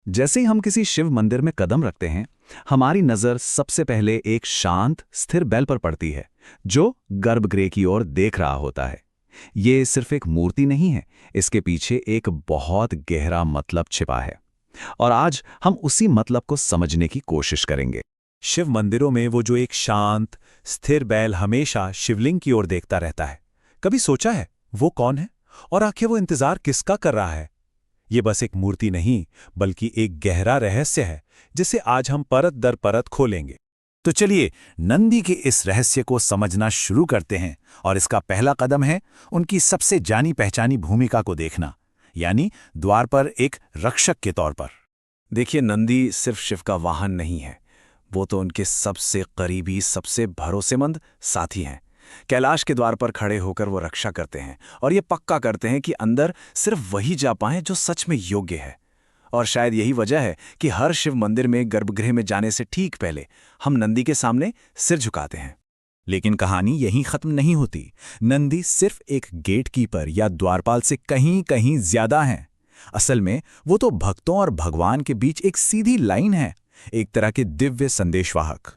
जैसे ही हम किसी शिव मंदिर में कदम रखते हैं, हमारी नज़र सबसे पहले एक शांत, स्थिर बैल पर पड़ती है, जो गर्भगृह की ओर देख रहा होता है। ये सिर्फ एक मूर्ति नहीं है, इसके पीछे एक बहुत गहरा मतलब छिपा है। और आज हम उसी मतलब को समझने की कोशिश करेंगे। शिव मंदिरों में वो जो एक शांत, स्थिर बैल हमेशा शिवलिंग की ओर देखता रहता है, कभी सोचा है वो कौन है और आखिर वो इंतजार किसका कर रहा है? ये बस एक मूर्ति नहीं, बल्कि एक गहरा रहस्य है, जिसे आज हम परत दर परत खोलेंगे। तो चलिए नंदी के इस रहस्य को समझना शुरू करते हैं। और इसका पहला कदम है उनकी सबसे जानी पहचानी भूमिका को देखना, यानी द्वार पर एक रक्षक के तौर पर। देखिए, नंदी सिर्फ शिव का वाहन नहीं है, वो तो उनके सबसे करीबी, सबसे भरोसेमंद साथी हैं। कैलाश के द्वार पर खड़े होकर वो रक्षा करते हैं और ये पक्का करते हैं कि अंदर सिर्फ वही जा पाएं जो सच में योग्य है। और शायद यही वजह है कि हर शिव मंदिर में गर्भगृह में जाने से ठीक पहले हम नंदी के सामने सिर झुकाते हैं। लेकिन कहानी यहीं खत्म नहीं होती। नंदी सिर्फ एक गेटकीपर या द्वारपाल से कहीं कहीं ज्यादा हैं। असल में वो तो भक्तों और भगवान के बीच एक सीधी लाइन है, एक तरह के दिव्य संदेशवाहक।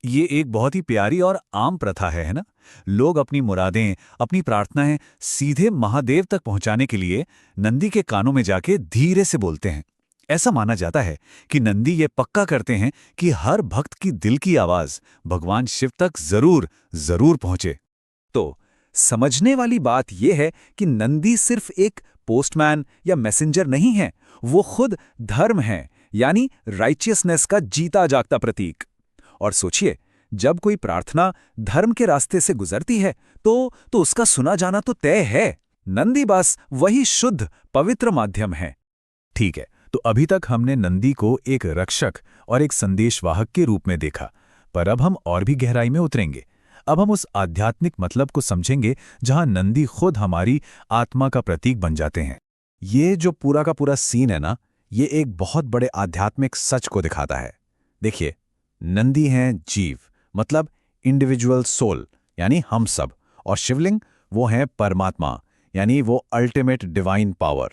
ये एक बहुत ही प्यारी और आम प्रथा है ना? लोग अपनी मुरादें, अपनी प्रार्थनाएं सीधे महादेव तक पहुंचाने के लिए नंदी के कानों में जाके धीरे से बोलते हैं। ऐसा माना जाता है कि नंदी ये पक्का करते हैं कि हर भक्त की दिल की आवाज भगवान शिव तक जरूर जरूर पहुंचे। तो समझने वाली बात यह है कि नंदी सिर्फ एक पोस्टमैन या मैसेंजर नहीं है, वो खुद धर्म है, यानी राइचियसनेस का जीता जागता प्रतीक। और सोचिए, जब कोई प्रार्थना धर्म के रास्ते से गुजरती है तो उसका सुना जाना तो तय है। नंदी बस वही शुद्ध पवित्र माध्यम है। ठीक है, तो अभी तक हमने नंदी को एक रक्षक और एक संदेशवाहक के रूप में देखा, पर अब हम और भी गहराई में उतरेंगे। अब हम उस आध्यात्मिक मतलब को समझेंगे जहां नंदी खुद हमारी आत्मा का प्रतीक बन जाते हैं। ये जो पूरा का पूरा सीन है ना, ये एक बहुत बड़े आध्यात्मिक सच को दिखाता है। देखिए, नंदी हैं जीव, मतलब इंडिविजुअल सोल, यानी हम सब, और शिवलिंग वो हैं परमात्मा, यानी वो अल्टीमेट डिवाइन पावर।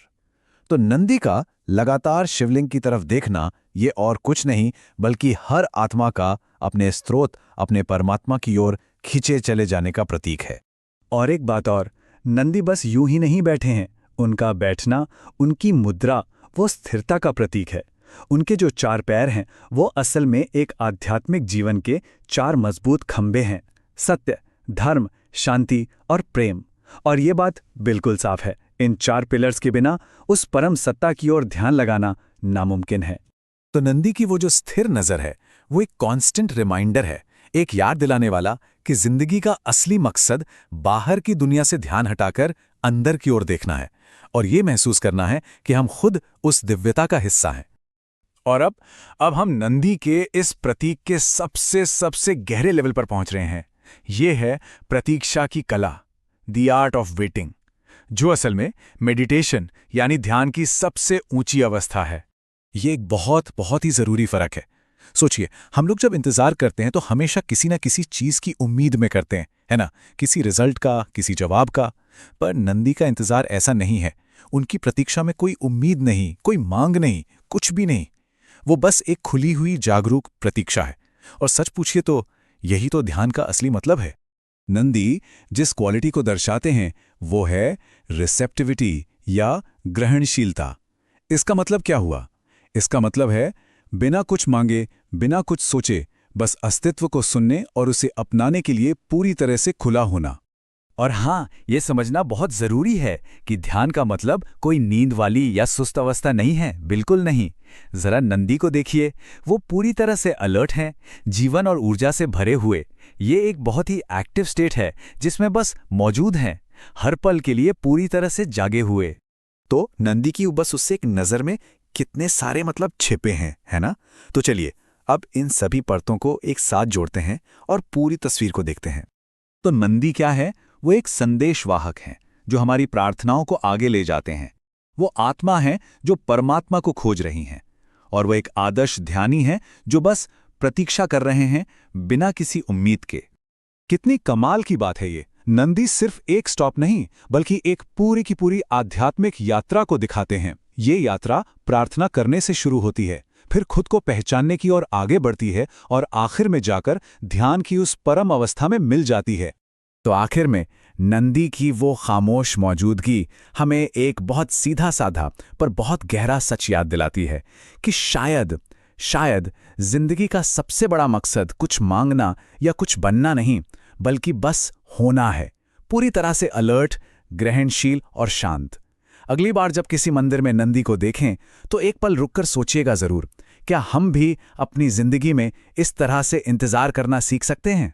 तो नंदी का लगातार शिवलिंग की तरफ देखना ये और कुछ नहीं बल्कि हर आत्मा का अपने स्रोत, अपने परमात्मा की ओर खींचे चले जाने का प्रतीक है। और एक बात और, नंदी बस यूं ही नहीं बैठे हैं, उनका बैठना, उनकी मुद्रा, वो स्थिरता का प्रतीक है। उनके जो चार पैर हैं वो असल में एक आध्यात्मिक जीवन के चार मजबूत खंभे हैं: सत्य, धर्म, शांति और प्रेम। और ये बात बिल्कुल साफ है, इन चार पिलर्स के बिना उस परम सत्ता की ओर ध्यान लगाना नामुमकिन है। तो नंदी की वो जो स्थिर नजर है वो एक कांस्टेंट रिमाइंडर है, एक याद दिलाने वाला कि जिंदगी का असली मकसद बाहर की दुनिया से ध्यान हटाकर अंदर की ओर देखना है और ये महसूस करना है कि हम खुद उस दिव्यता का हिस्सा हैं। और अब हम नंदी के इस प्रतीक के सबसे सबसे गहरे लेवल पर पहुंच रहे हैं। ये है प्रतीक्षा की कला, द आर्ट ऑफ वेटिंग, जो असल में मेडिटेशन यानी ध्यान की सबसे ऊंची अवस्था है। ये एक बहुत बहुत ही जरूरी फर्क है। सोचिए, हम लोग जब इंतजार करते हैं तो हमेशा किसी ना किसी चीज की उम्मीद में करते हैं, है ना? किसी रिजल्ट का, किसी जवाब का। पर नंदी का इंतजार ऐसा नहीं है। उनकी प्रतीक्षा में कोई उम्मीद नहीं, कोई मांग नहीं, कुछ भी नहीं। वो बस एक खुली हुई जागरूक प्रतीक्षा है। और सच पूछिए तो यही तो ध्यान का असली मतलब है। नंदी जिस क्वालिटी को दर्शाते हैं वो है रिसेप्टिविटी या ग्रहणशीलता। इसका मतलब क्या हुआ? इसका मतलब है बिना कुछ मांगे, बिना कुछ सोचे, बस अस्तित्व को सुनने और उसे अपनाने के लिए पूरी तरह से खुला होना। और हाँ, ये समझना बहुत जरूरी है कि ध्यान का मतलब कोई नींद वाली या सुस्त अवस्था नहीं है, बिल्कुल नहीं। जरा नंदी को देखिए, वो पूरी तरह से अलर्ट हैं, जीवन और ऊर्जा से भरे हुए। ये एक बहुत ही एक्टिव स्टेट है जिसमें बस मौजूद हैं, हर पल के लिए पूरी तरह से जागे हुए। तो नंदी की बस उससे एक नजर में कितने सारे मतलब छिपे हैं, है ना? तो चलिए अब इन सभी परतों को एक साथ जोड़ते हैं और पूरी तस्वीर को देखते हैं। तो नंदी क्या है? वो एक संदेशवाहक हैं जो हमारी प्रार्थनाओं को आगे ले जाते हैं। वो आत्मा है जो परमात्मा को खोज रही हैं। और वो एक आदर्श ध्यानी है जो बस प्रतीक्षा कर रहे हैं बिना किसी उम्मीद के। कितनी कमाल की बात है ये! नंदी सिर्फ एक स्टॉप नहीं बल्कि एक पूरी की पूरी आध्यात्मिक यात्रा को दिखाते हैं। ये यात्रा प्रार्थना करने से शुरू होती है, फिर खुद को पहचानने की ओर आगे बढ़ती है और आखिर में जाकर ध्यान की उस परम अवस्था में मिल जाती है। तो आखिर में नंदी की वो खामोश मौजूदगी हमें एक बहुत सीधा साधा पर बहुत गहरा सच याद दिलाती है कि शायद जिंदगी का सबसे बड़ा मकसद कुछ मांगना या कुछ बनना नहीं, बल्कि बस होना है, पूरी तरह से अलर्ट, ग्रहणशील और शांत। अगली बार जब किसी मंदिर में नंदी को देखें तो एक पल रुककर सोचिएगा जरूर, क्या हम भी अपनी जिंदगी में इस तरह से इंतजार करना सीख सकते हैं?